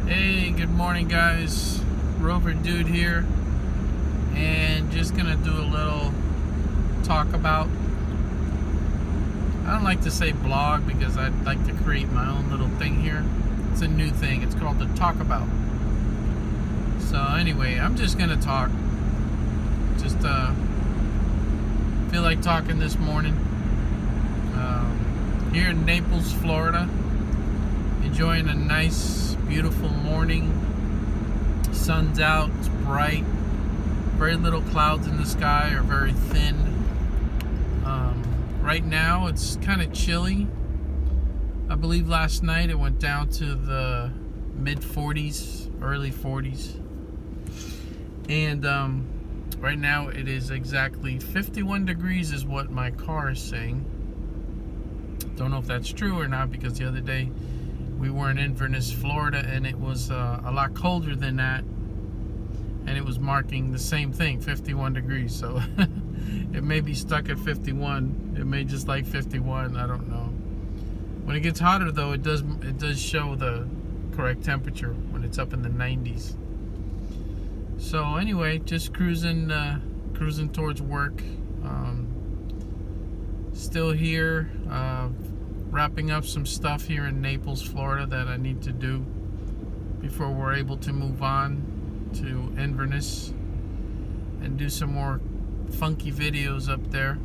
Hey, good morning, guys. Rover Dude here, and just gonna do a little talk about. I don't like to say blog because I'd like to create my own little thing here. It's a new thing. It's called the Talk About. So anyway, I'm just gonna talk. Just feel like talking this morning. Here in Naples, Florida, enjoying a nice, beautiful morning. Sun's out, it's bright. Very little clouds in the sky, or very thin. Right now, it's kind of chilly. I believe last night it went down to the mid 40s, early 40s. And right now it is exactly 51 degrees is what my car is saying. Don't know if that's true or not, because the other day we were in Inverness, Florida, and it was a lot colder than that, and it was marking the same thing, 51 degrees. So it may be stuck at 51. It may just like 51. I don't know. When it gets hotter, though, it does show the correct temperature when it's up in the 90s. So anyway, just cruising towards work. Still here, wrapping up some stuff here in Naples, Florida that I need to do before we're able to move on to Inverness and do some more funky videos up there.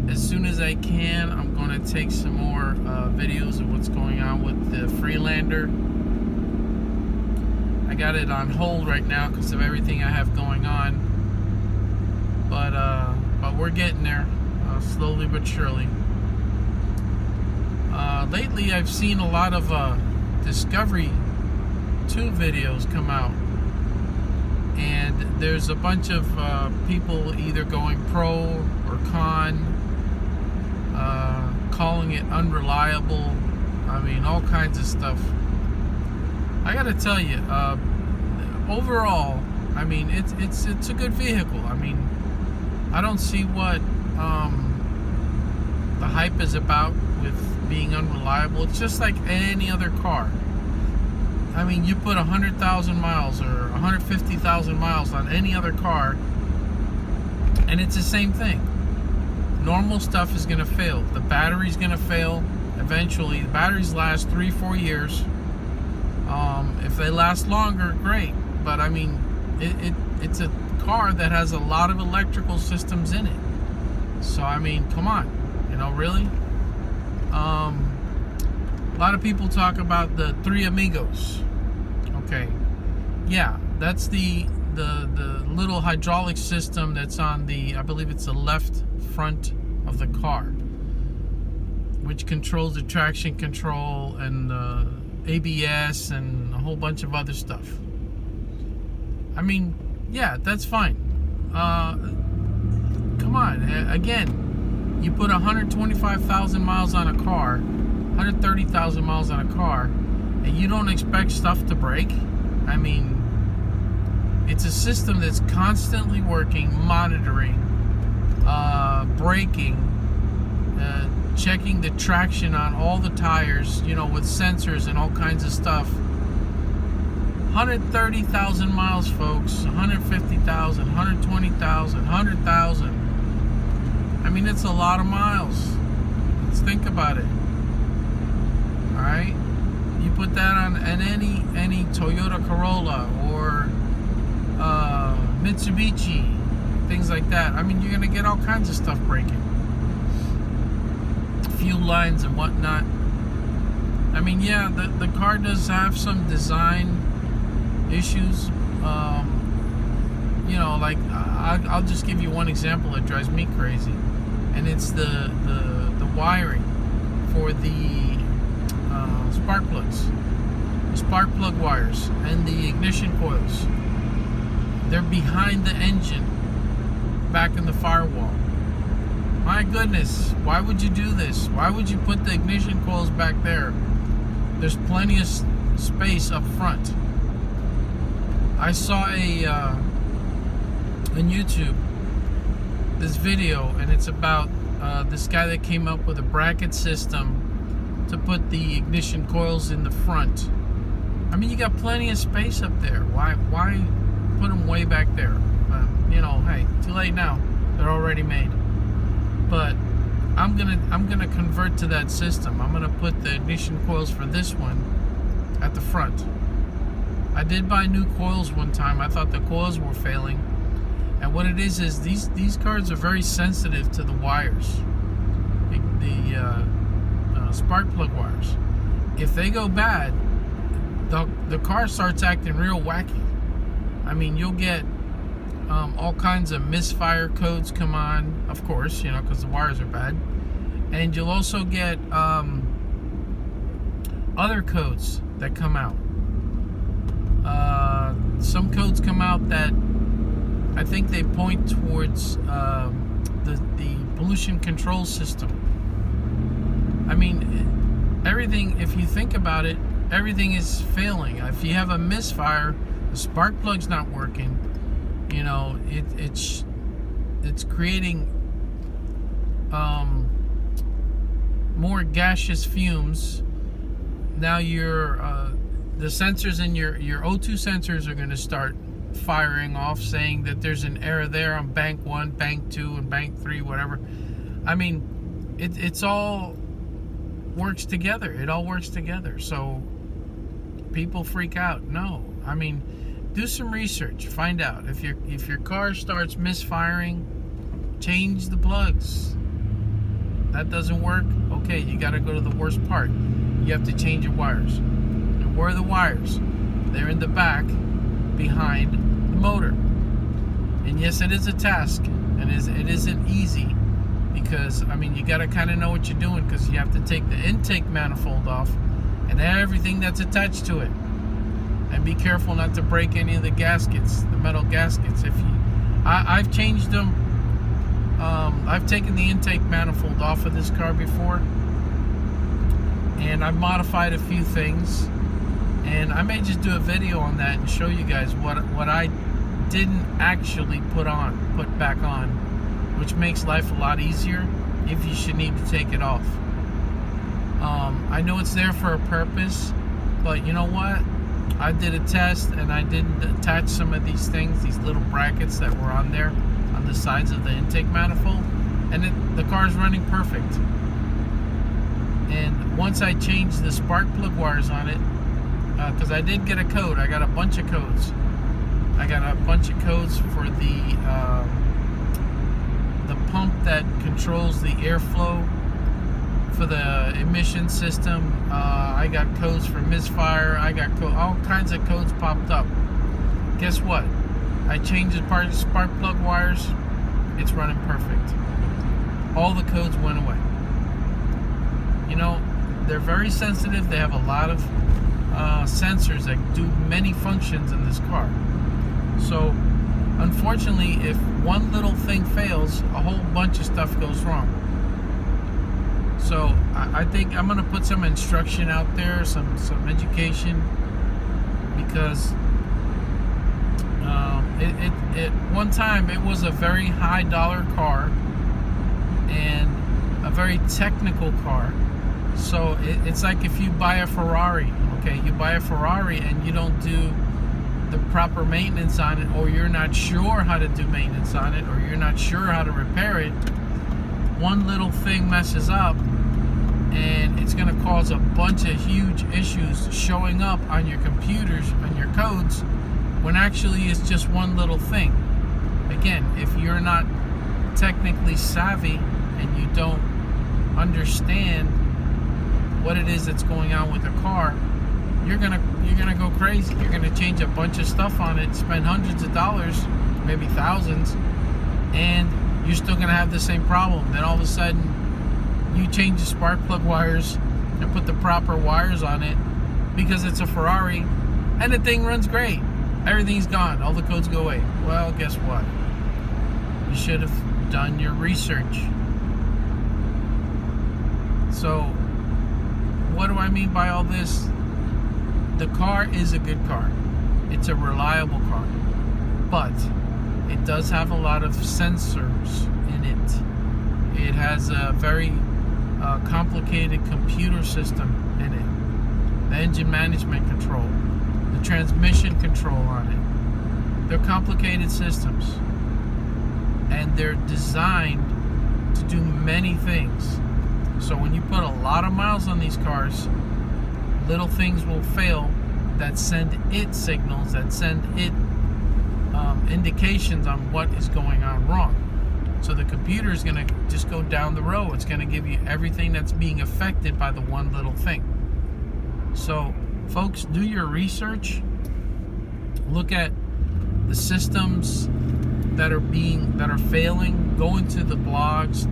As soon as I can, I'm going to take some more videos of what's going on with the Freelander. I got it on hold right now because of everything I have going on, but we're getting there, slowly but surely. Lately, I've seen a lot of Discovery 2 videos come out, and there's a bunch of people either going pro or con, calling it unreliable. I mean, all kinds of stuff. I gotta tell you, overall, I mean, it's a good vehicle. I mean, I don't see what the hype is about with being unreliable. It's just like any other car. I mean, you put 100,000 miles or 150,000 miles on any other car, and it's the same thing. Normal stuff is going to fail. The battery's going to fail eventually. The batteries last 3-4 years. If they last longer, great. But I mean, it's a car that has a lot of electrical systems in it. So I mean, come on, really. A lot of people talk about the Three Amigos. Okay, yeah, that's the little hydraulic system that's on the, I believe it's the left front of the car, which controls the traction control and ABS and a whole bunch of other stuff. I mean, yeah, that's fine. Come on, again, you put 125,000 miles on a car, 130,000 miles on a car, and you don't expect stuff to break? I mean, it's a system that's constantly working, monitoring, braking, checking the traction on all the tires, with sensors and all kinds of stuff. 130,000 miles, folks. 150,000, 120,000, 100,000. I mean, it's a lot of miles. Let's think about it. All right, you put that on any Toyota Corolla or Mitsubishi, things like that. I mean, you're gonna get all kinds of stuff breaking, fuel lines and whatnot. I mean, yeah, the car does have some design issues. Like I'll just give you one example that drives me crazy, and it's the wiring for the spark plugs, the spark plug wires, and the ignition coils. They're behind the engine, back in the firewall. My goodness, why would you do this? Why would you put the ignition coils back there? There's plenty of space up front. I saw on YouTube this video, and it's about this guy that came up with a bracket system to put the ignition coils in the front. I mean, you got plenty of space up there. Why put them way back there? Hey, too late now. They're already made. But I'm gonna convert to that system. I'm gonna put the ignition coils for this one at the front. I did buy new coils one time. I thought the coils were failing, and what it is these cars are very sensitive to the wires, the spark plug wires. If they go bad, the car starts acting real wacky. I mean, you'll get all kinds of misfire codes come on, of course, because the wires are bad. And you'll also get other codes that come out. Some codes come out that I think they point towards the pollution control system. I mean, everything, if you think about it, everything is failing. If you have a misfire, the spark plug's not working. It's creating more gaseous fumes. Now the sensors in your O2 sensors are going to start firing off, saying that there's an error there on bank 1, bank 2, and bank 3, whatever. I mean, it's all works together. It all works together. So people freak out. No, I mean, do some research. Find out if your car starts misfiring. Change the plugs. That doesn't work. Okay, you got to go to the worst part. You have to change your wires. And where are the wires? They're in the back, behind the motor. And yes, it is a task, and it isn't easy, because I mean, you got to kind of know what you're doing, because you have to take the intake manifold off and everything that's attached to it. And be careful not to break any of the gaskets, the metal gaskets. I've changed them. I've taken the intake manifold off of this car before, and I've modified a few things, and I may just do a video on that and show you guys what I didn't actually put back on, which makes life a lot easier if you should need to take it off. I know it's there for a purpose, but you know what? I did a test, and I didn't attach some of these things, these little brackets that were on there on the sides of the intake manifold, and the car's running perfect. And once I changed the spark plug wires on it, because I did get a code. I got a bunch of codes. I got a bunch of codes for the pump that controls the airflow for the emission system. I got codes for misfire. I got all kinds of codes popped up. Guess what? I changed the spark plug wires. It's running perfect. All the codes went away. They're very sensitive. They have a lot of sensors that do many functions in this car. So, unfortunately, if one little thing fails, a whole bunch of stuff goes wrong. So, I think I'm going to put some instruction out there, some education, because at one time it was a very high dollar car and a very technical car. So it's like if you buy a Ferrari, okay, you buy a Ferrari and you don't do the proper maintenance on it, or you're not sure how to do maintenance on it, or you're not sure how to repair it, one little thing messes up and it's going to cause a bunch of huge issues showing up on your computers, on your codes, when actually it's just one little thing. Again, if you're not technically savvy and you don't understand what it is that's going on with the car, you're gonna go crazy. You're gonna change a bunch of stuff on it, spend hundreds of dollars, maybe thousands, and you're still gonna have the same problem. Then all of a sudden, you change the spark plug wires and put the proper wires on it because it's a Ferrari, and the thing runs great. Everything's gone. All the codes go away. Well, guess what? You should have done your research. So, what do I mean by all this? The car is a good car. It's a reliable car. But it does have a lot of sensors in it. It has a very complicated computer system in it. The engine management control, the transmission control on it. They're complicated systems, and they're designed to do many things. So when you put a lot of miles on these cars, little things will fail that send it signals, that send it indications on what is going on wrong. So the computer is going to just go down the row. It's going to give you everything that's being affected by the one little thing. So folks, do your research. Look at the systems that are failing. Go into the blogs.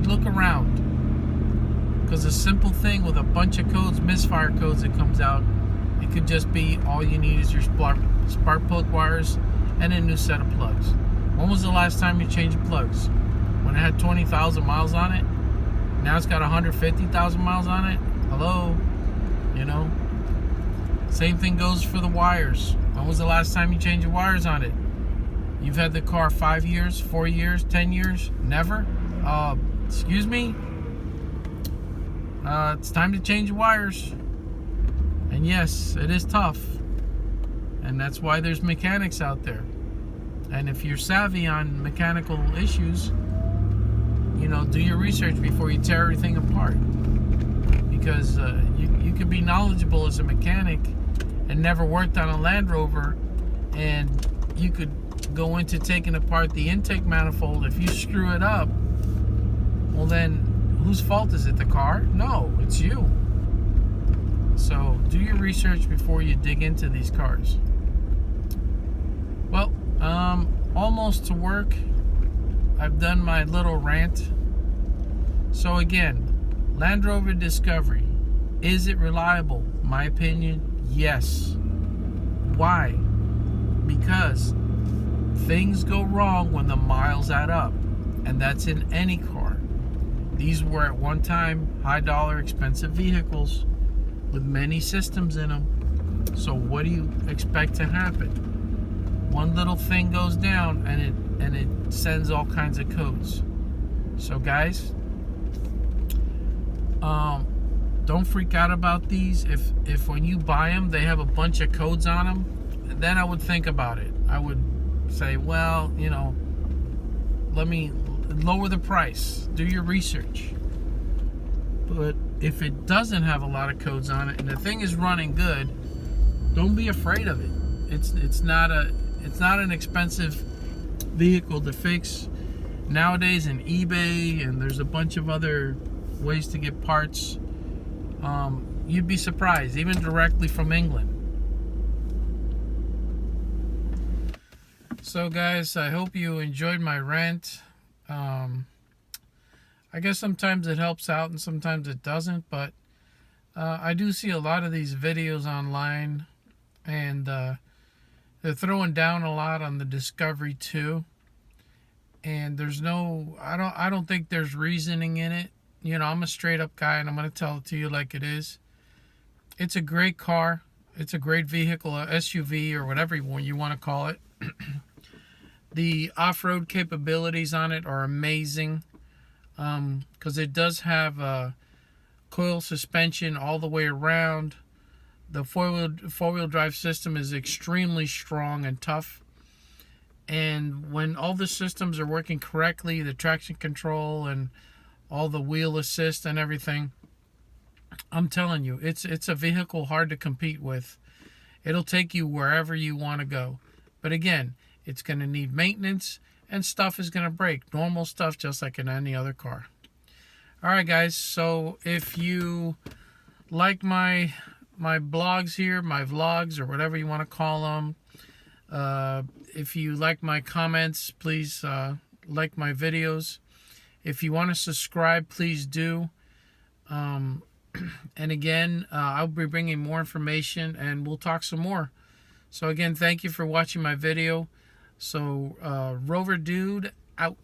Look around. Because a simple thing with a bunch of codes, misfire codes that comes out, it could just be all you need is your spark plug wires and a new set of plugs. When was the last time you changed plugs? When it had 20,000 miles on it? Now it's got 150,000 miles on it? Hello? You know? Same thing goes for the wires. When was the last time you changed your wires on it? You've had the car 5 years, 4 years, 10 years? Never? Excuse me? It's time to change your wires. And yes, it is tough. And that's why there's mechanics out there. And if you're savvy on mechanical issues, you know, do your research before you tear everything apart. Because you could be knowledgeable as a mechanic and never worked on a Land Rover, and you could go into taking apart the intake manifold. If you screw it up, well then, whose fault is it? The car? No, it's you. So do your research before you dig into these cars. Well, almost to work. I've done my little rant. So again, Land Rover Discovery, is it reliable? My opinion, yes. Why? Because things go wrong when the miles add up, and that's in any car. These were at one time high dollar, expensive vehicles with many systems in them. So what do you expect to happen? One little thing goes down and it sends all kinds of codes. So guys, don't freak out about these. If when you buy them they have a bunch of codes on them, then I would think about it. I would say, well, you know, let me lower the price. Do your research. But if it doesn't have a lot of codes on it and the thing is running good, don't be afraid of it. It's not an expensive vehicle to fix. Nowadays in eBay, and there's a bunch of other ways to get parts, you'd be surprised, even directly from England. So guys, I hope you enjoyed my rant. I guess sometimes it helps out and sometimes it doesn't, but I do see a lot of these videos online, and they're throwing down a lot on the Discovery too. And there's no, I don't think there's reasoning in it. You know, I'm a straight up guy and I'm going to tell it to you like it is. It's a great car. It's a great vehicle, a SUV or whatever you want to call it. The off-road capabilities on it are amazing, because it does have a coil suspension all the way around. The four-wheel drive system is extremely strong and tough. And when all the systems are working correctly, the traction control and all the wheel assist and everything, I'm telling you, it's a vehicle hard to compete with. It'll take you wherever you want to go. But again, it's going to need maintenance, and stuff is going to break. Normal stuff, just like in any other car. Alright guys, so if you like my blogs here, my vlogs, or whatever you want to call them, if you like my comments, please like my videos. If you want to subscribe, please do. And again, I'll be bringing more information, and we'll talk some more. So again, thank you for watching my video. So, Rover Dude out.